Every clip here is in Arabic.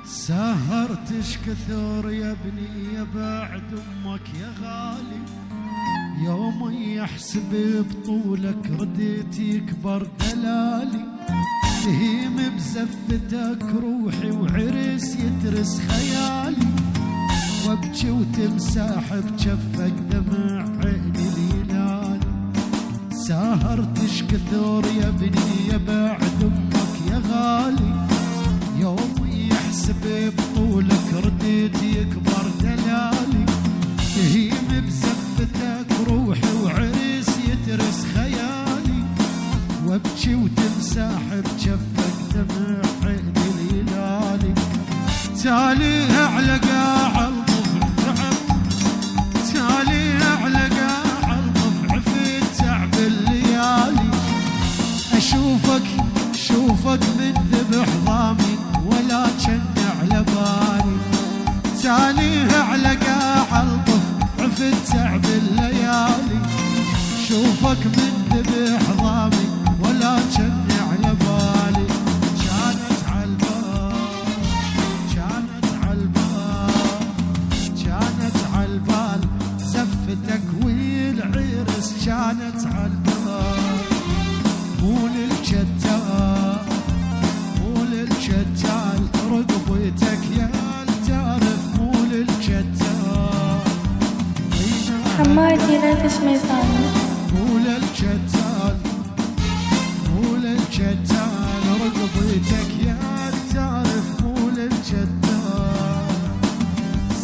سهرتش كثر يا ابني يا بعد امك يا غالي، يوم يحسب بطولك رديت يكبر دلالي، تهيم بزفتك روحي وعرس يترس خيالي، وابكي وتمسح بجفك دمع عيني الهلالي. سهرتش كثر يا ابني يا بعد امك يا غالي، يوم يحسب بطولك رديت يكبر دلالي، تهيم بزفتك روحي وعرس يترس خيالي، وابكي وتمسح بجفك دمع عيني الهلالي. تالي على قاع الضفع تعب، تالي على قاع الضفع في تعب الليالي، اشوفك من ذبح ضامن ولا جن على بالي، تاليه على قاع الضفع في تعب الليالي، شوفك من ذبح ضامن ولا جن على بالي. كانت عالبال كانت عالبال كانت عالبال زفتك والعرس، كانت عالبال مو للجتال مو للجتال، رقبتك يا تعرف مو للجتال، حمادي لا تشمي ثاني مو للجتال مو للجتال، رقبتك يا تعرف مو للجتال.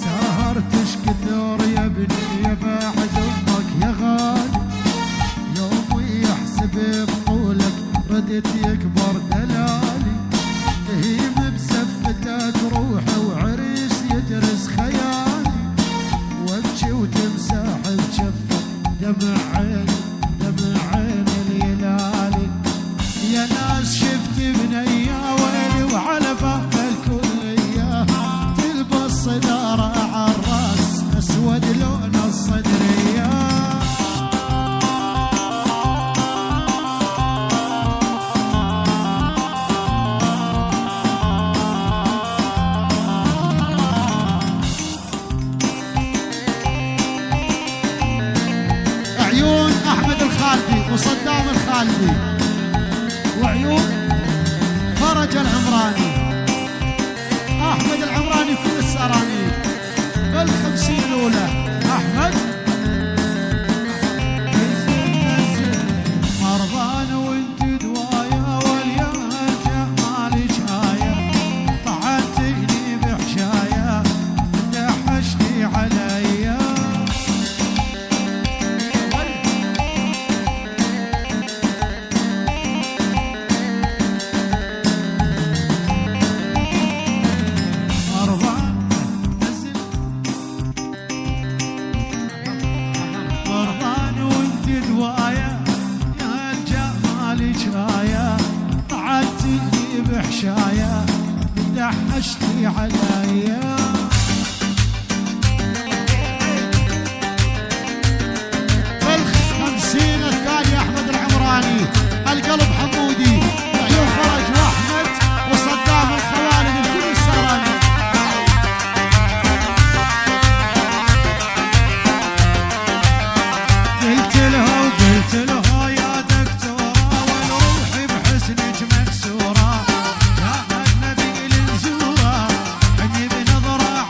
سهرتش كثر يا ابني يا بعد امك يا غالي، يوم يحسب بطولك ردت يكبر دلالي، تهيم بزفتك روحي وعريس يدرس خيالي، وابكي وتمسح بجفك دمع عيني الهلالي. يا ناس شفت بني يا ويلي وعلى فهم الكل اياه، تلبس صدارة عالراس اسود لون الصدرية، عيون احمد الخالدي وصدام الخالدي، وعيون فرج العمراني، احمد العمراني كل السراني بال50 الاولى. احمد مرضان وانت دوايا واليوم جمالي شايا، طعنتني بحشايا دحشتي عليا، بحشايا دحشتي عليا. بال50 الثاني احمد العمراني، القلب حمودي، عيون فرج واحمد وصدام الخوالد الكل السراني. قلت لها يا دكتورة والروحي بحسنك مكسورة، جاء النبي لنزوره عني بنظرة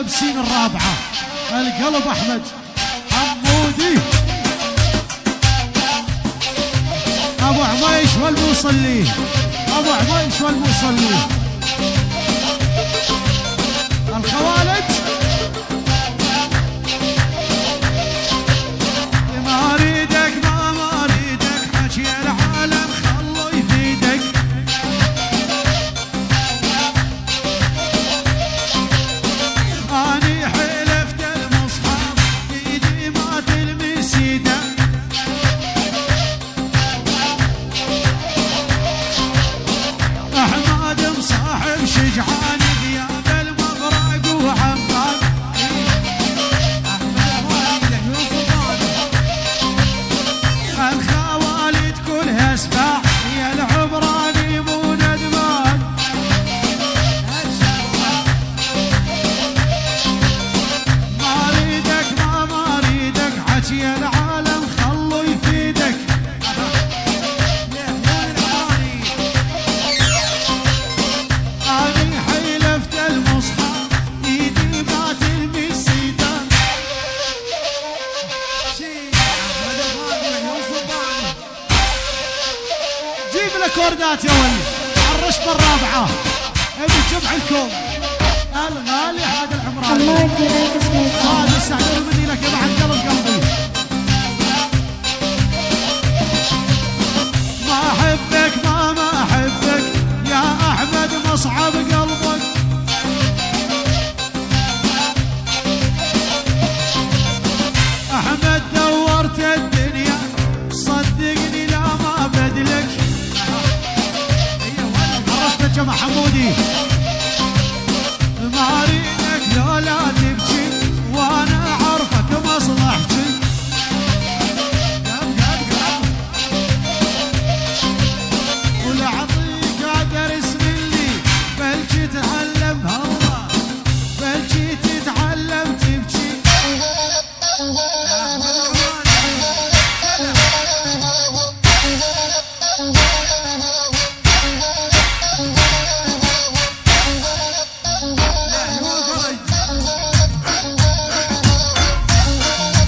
بسين الرابعة القلب أحمد حمودي أبو عميش والمصلي أبو عميش والمصلي الخوالد ما أريدك ما أريدك حكي العالم خلو يفيدك أني حلفت المصحف إيدي ما تلمس يدك أحمد مصاحب شجعان غياب المغرق وعمال الخوالد كلها سباع يا العمراني مو ندمان ما اريدك حكي العالم خلو يفيدك اني حلفت المصحف ايدي ما تلمس سيدان جيب لك وردات يا ولي الرشبة الرابعة ابي جمع الكون الغالي احمد العمراني